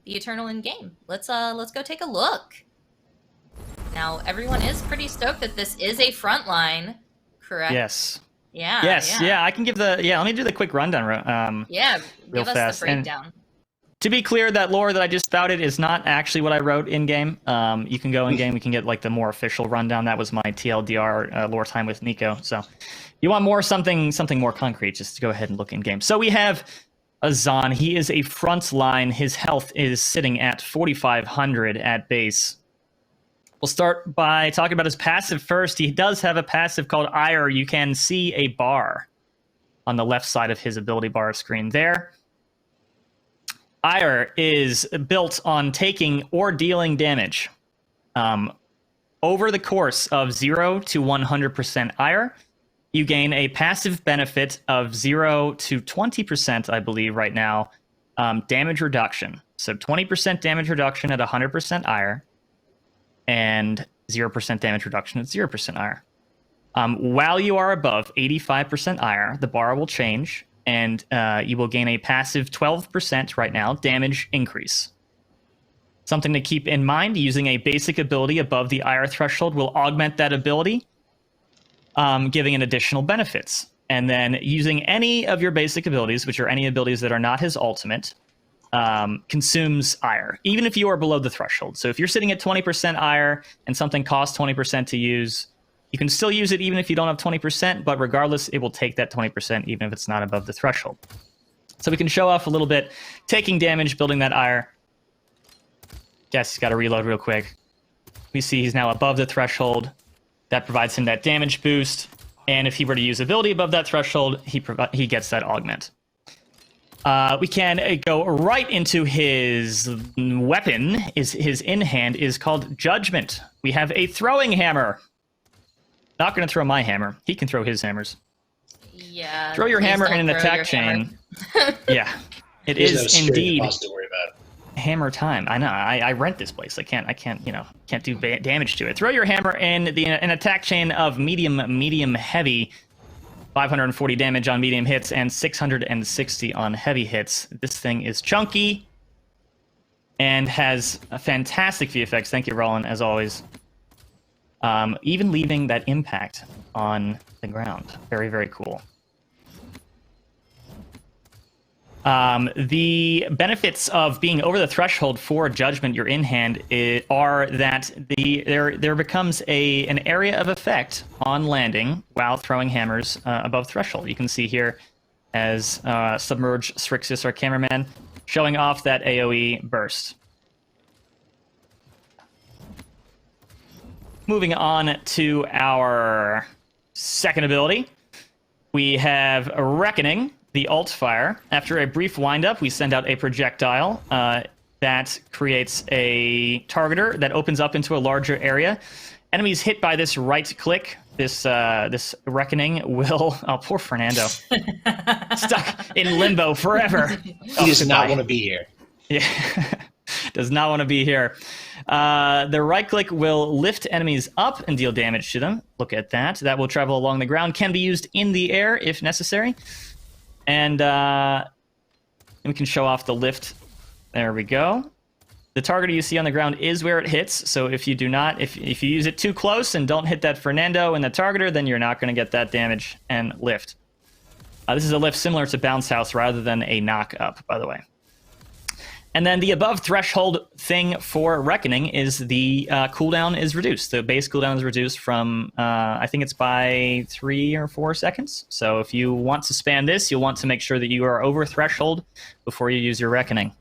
the Eternal in game. Let's go take a look. Now everyone is pretty stoked that this is a frontline, correct? Yes. Yeah. Yeah. I can give the Let me do the quick rundown. Yeah, real give us fast. the breakdown. And to be clear, that lore that I just spouted is not actually what I wrote in game. You can go in game. We can get like the more official rundown. That was my TLDR lore time with Nico. So, you want something more concrete? Just go ahead and look in game. So we have Azaan. He is a front line. His health is sitting at 4,500 at base. We'll start by talking about his passive first. He does have a passive called Ire. You can see a bar on the left side of his ability bar screen there. Ire is built on taking or dealing damage. Over the course of 0 to 100% Ire, you gain a passive benefit of 0 to 20%, I believe, right now, damage reduction. So 20% damage reduction at 100% Ire, and 0% damage reduction at 0% Ire. While you are above 85% Ire, the bar will change, and you will gain a passive 12% right now damage increase. Something to keep in mind, using a basic ability above the Ire threshold will augment that ability, giving it additional benefits. And then using any of your basic abilities, which are any abilities that are not his ultimate, consumes Ire, even if you are below the threshold. So if you're sitting at 20% Ire and something costs 20% to use, you can still use it even if you don't have 20%, but regardless, it will take that 20% even if it's not above the threshold. So we can show off a little bit, taking damage, building that Ire. Guess he's got to reload real quick. We see he's now above the threshold. That provides him that damage boost. And if he were to use ability above that threshold, he gets that augment. We can go right into his weapon. His in-hand is called Judgment. We have a throwing hammer. Not going to throw my hammer. He can throw his hammers. Yeah. Throw your hammer in an attack chain. Yeah. It is indeed to worry about. Hammer time. I know. I rent this place. I can't do damage to it. Throw your hammer in an attack chain of medium, heavy. 540 damage on medium hits and 660 on heavy hits. This thing is chunky and has a fantastic VFX. Thank you, Roland, as always. Even leaving that impact on the ground. Very, very cool. The benefits of being over the threshold for Judgment, your in-hand, are that there becomes an area of effect on landing while throwing hammers above threshold. You can see here as Submerge Strixus, our cameraman, showing off that AoE burst. Moving on to our second ability, we have Reckoning. The alt fire. After a brief windup, we send out a projectile that creates a targeter that opens up into a larger area. Enemies hit by this right click, this Reckoning will... Oh, poor Fernando. Stuck in limbo forever. He does not want to be here. Yeah, does not want to be here. The right click will lift enemies up and deal damage to them. Look at that. That will travel along the ground. Can be used in the air if necessary. And we can show off the lift. There we go. The target you see on the ground is where it hits. So if you do not, if you use it too close and don't hit that Fernando and the targeter, then you're not going to get that damage and lift. This is a lift similar to Bounce House rather than a knock up, by the way. And then the above threshold thing for Reckoning is the cooldown is reduced. The base cooldown is reduced from, I think it's by 3 or 4 seconds. So if you want to spam this, you'll want to make sure that you are over threshold before you use your Reckoning.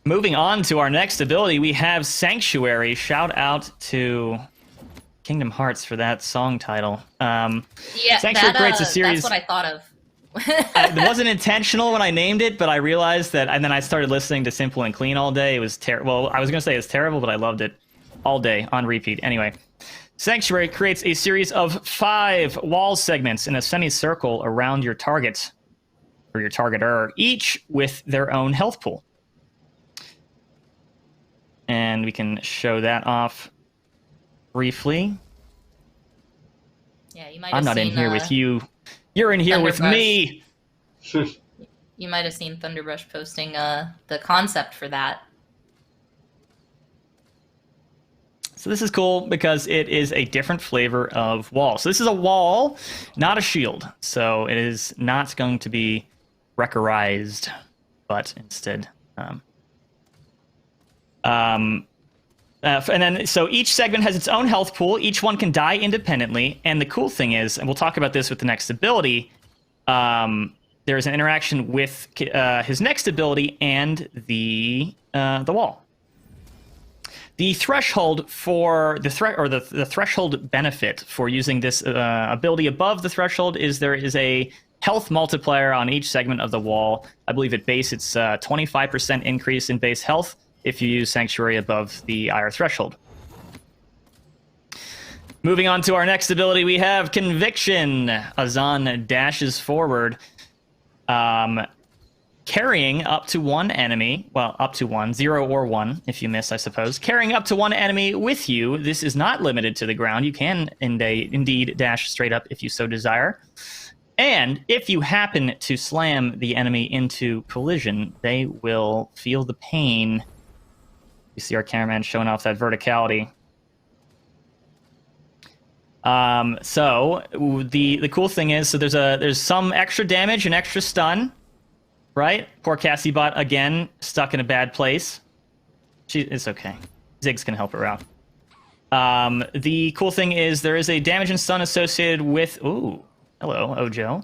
Moving on to our next ability, we have Sanctuary. Shout out to Kingdom Hearts for that song title. Yeah, Sanctuary creates a series... That's what I thought of. It wasn't intentional when I named it, but I realized that, and then I started listening to Simple and Clean all day. It was terrible. Well, I was going to say it's terrible, but I loved it all day on repeat. Anyway, Sanctuary creates a series of 5 wall segments in a semicircle around your target, or your targeter, each with their own health pool. And we can show that off briefly. Yeah, you might. I'm not in here with you. You're in here with me. You might have seen Thunderbrush posting the concept for that. So this is cool because it is a different flavor of wall. So this is a wall, not a shield. So it is not going to be wreckerized, but instead... and then, so each segment has its own health pool. Each one can die independently. And the cool thing is, and we'll talk about this with the next ability, there's an interaction with his next ability and the wall. The threshold for the threshold benefit for using this ability above the threshold is there is a health multiplier on each segment of the wall. I believe at base it's 25% increase in base health if you use Sanctuary above the Ire threshold. Moving on to our next ability, we have Conviction. Azaan dashes forward, carrying up to one enemy. Well, up to one, 0 or 1 if you miss, I suppose. Carrying up to one enemy with you. This is not limited to the ground. You can indeed dash straight up if you so desire. And if you happen to slam the enemy into collision, they will feel the pain. You see our cameraman showing off that verticality. So the cool thing is, so there's some extra damage and extra stun, right? Poor Cassie bot again stuck in a bad place. It's okay. Ziggs can help her out. The cool thing is there is a damage and stun associated with hello, Ojo.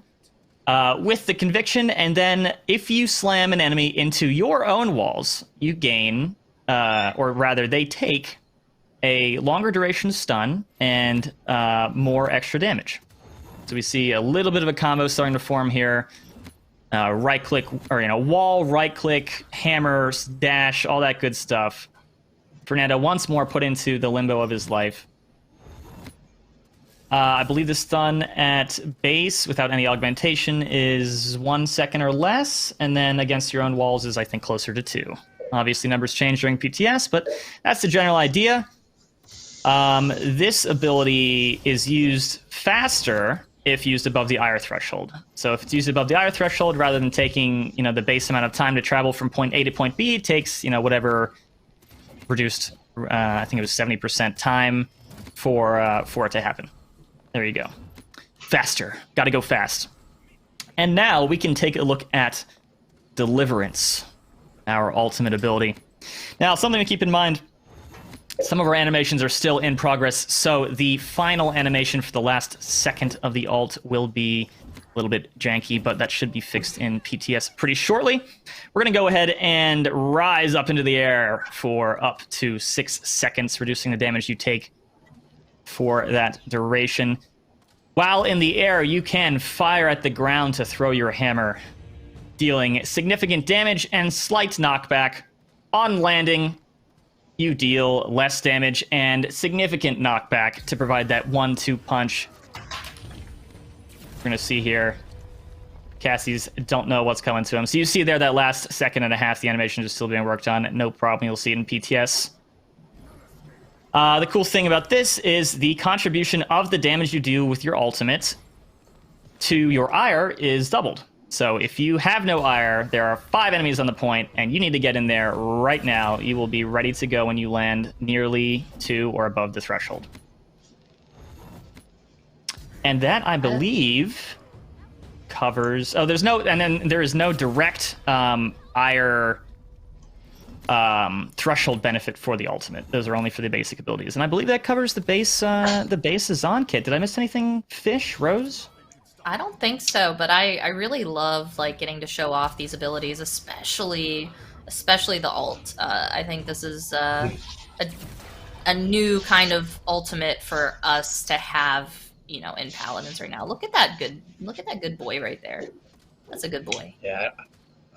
With the Conviction, and then if you slam an enemy into your own walls, you gain, or rather they take a longer duration stun and more extra damage. So we see a little bit of a combo starting to form here. Right click, or wall, right click, hammer, dash, all that good stuff. Fernando once more put into the limbo of his life. I believe the stun at base without any augmentation is 1 second or less, and then against your own walls is, I think, closer to 2. Obviously, numbers change during PTS, but that's the general idea. This ability is used faster if used above the Ire threshold. So if it's used above the Ire threshold, rather than taking the base amount of time to travel from point A to point B, it takes whatever reduced. I think it was 70% time for it to happen. There you go. Faster. Got to go fast. And now we can take a look at Deliverance, our ultimate ability. Now, something to keep in mind. Some of our animations are still in progress, so the final animation for the last second of the ult will be a little bit janky, but that should be fixed in PTS pretty shortly. We're going to go ahead and rise up into the air for up to 6 seconds, reducing the damage you take for that duration. While in the air, you can fire at the ground to throw your hammer, dealing significant damage and slight knockback. On landing, you deal less damage and significant knockback to provide that 1-2 punch. We're going to see here, Cassie's don't know what's coming to him. So you see there that last second and a half, the animation is still being worked on. No problem, you'll see it in PTS. The cool thing about this is the contribution of the damage you do with your ultimate to your Ire is doubled. So if you have no Ire, there are 5 enemies on the point, and you need to get in there right now. You will be ready to go when you land nearly to or above the threshold. And that, I believe, covers... Oh, there's no... And then there is no direct Ire threshold benefit for the ultimate. Those are only for the basic abilities. And I believe that covers the base Azaan kit. Did I miss anything, Fish? Rose? I don't think so, but I really love getting to show off these abilities, especially the ult. I think this is a new kind of ultimate for us to have, in Paladins right now. Look at that good boy right there. That's a good boy. Yeah,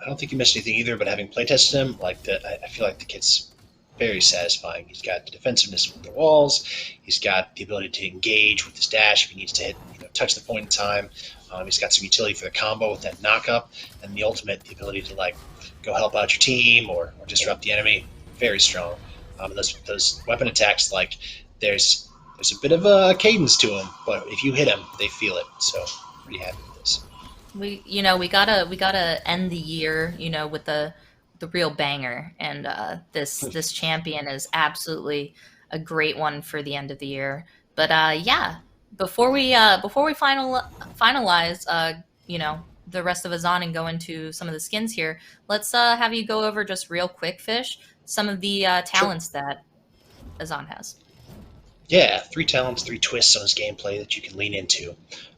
I don't think you missed anything either. But having playtested him, I feel like the kit's very satisfying. He's got the defensiveness with the walls. He's got the ability to engage with his dash if he needs to hit, touch the point in time. He's got some utility for the combo with that knock-up, and the ultimate, the ability to go help out your team or disrupt the enemy. Very strong. Those weapon attacks, there's a bit of a cadence to them, but if you hit them, they feel it. So pretty happy with this. We gotta end the year, with the real banger, and this champion is absolutely a great one for the end of the year. But yeah, before we finalize, the rest of Azan and go into some of the skins here, let's have you go over just real quick, Fish, some of the Sure. talents that Azan has. Yeah, 3 talents, 3 twists on his gameplay that you can lean into.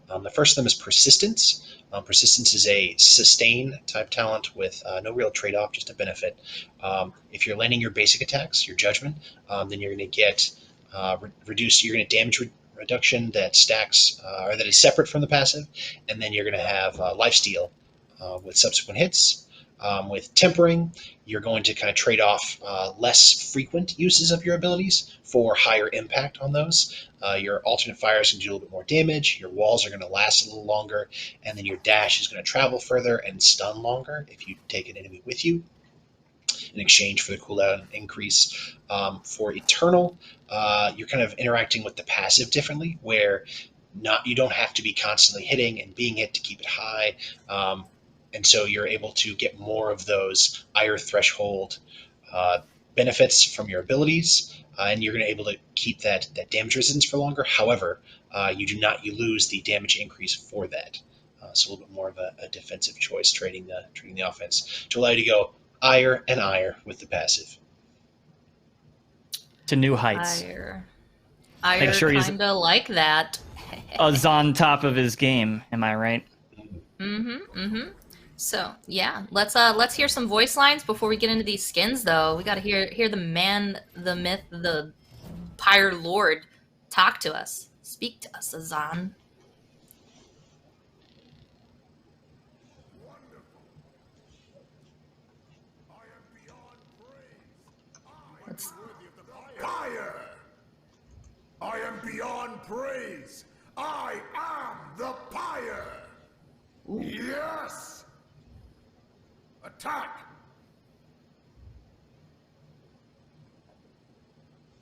The first of them is persistence. Persistence is a sustain type talent with no real trade off, just a benefit. If you're landing your basic attacks, your judgment, then you're going to get reduce. You're going to damage reduction that stacks or that is separate from the passive, and then you're going to have lifesteal with subsequent hits. With tempering, you're going to kind of trade off less frequent uses of your abilities for higher impact on those. Your alternate fires can do a little bit more damage, your walls are going to last a little longer, and then your dash is going to travel further and stun longer if you take an enemy with you in exchange for the cooldown increase. For Eternal, you're kind of interacting with the passive differently, where not you don't have to be constantly hitting and being hit to keep it high. And so you're able to get more of those ire threshold benefits from your abilities, and you're going to be able to keep that damage resistance for longer. However, you lose the damage increase for that. So a little bit more of a defensive choice, trading the offense to allow you to go ire and ire with the passive. To new heights. Ire sure he's- kinda like that. On top of his game. Am I right? So yeah, let's hear some voice lines before we get into these skins. Though we gotta hear the man, the myth, the Pyre Lord talk to us, speak to us, Azaan. Let's... Fire! I am beyond praise! I am the Pyre! Ooh. Yes! Attack!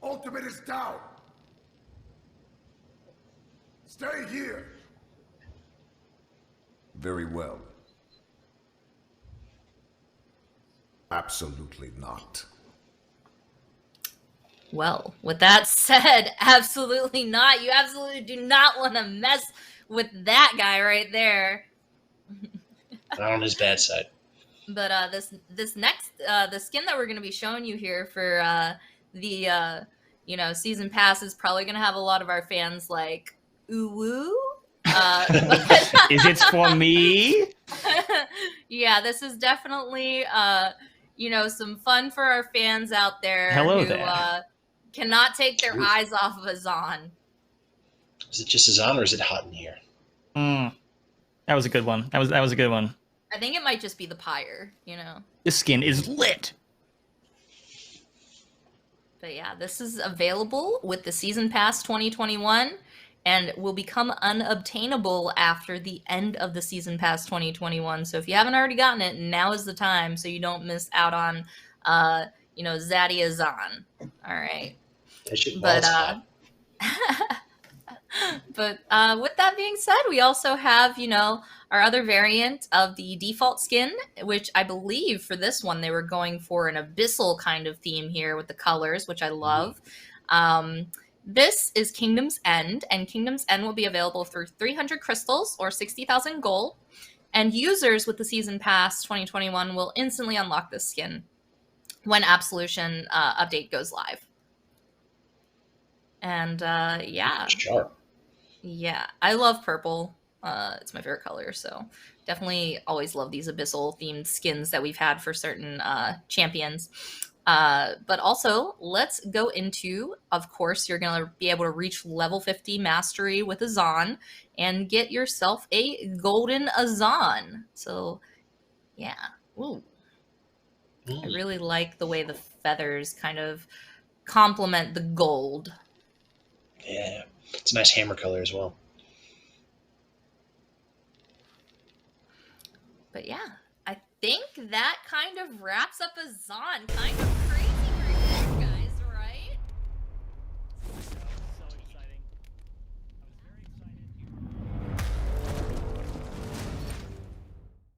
Ultimate is down! Stay here! Very well. Absolutely not. Well, with that said, absolutely not. You absolutely do not want to mess with that guy right there. Not on his bad side. But this next the skin that we're going to be showing you here for the season pass is probably going to have a lot of our fans like ooh woo. Is it for me? Yeah, this is definitely some fun for our fans out there Hello who there. Cannot take their eyes off of Azaan. Is it just Azaan or is it hot in here? That was a good one. That was a good one. I think it might just be the pyre, This skin is lit. But yeah, this is available with the Season Pass 2021 and will become unobtainable after the end of the Season Pass 2021. So if you haven't already gotten it, now is the time so you don't miss out on Zaddy Azaan. All right. But with that being said, we also have, our other variant of the default skin, which I believe for this one, they were going for an abyssal kind of theme here with the colors, which I love. This is Kingdom's End, and Kingdom's End will be available through 300 crystals or 60,000 gold. And users with the Season Pass 2021 will instantly unlock this skin when Absolution update goes live. And yeah. Sharp. Yeah, I love purple. It's my favorite color, so definitely always love these abyssal themed skins that we've had for certain champions. But also, let's go into, of course, you're going to be able to reach level 50 mastery with Azaan and get yourself a golden Azaan. So, yeah. Ooh. I really like the way the feathers kind of complement the gold. Yeah, it's a nice hammer color as well. But yeah, I think that kind of wraps up Azaan kind of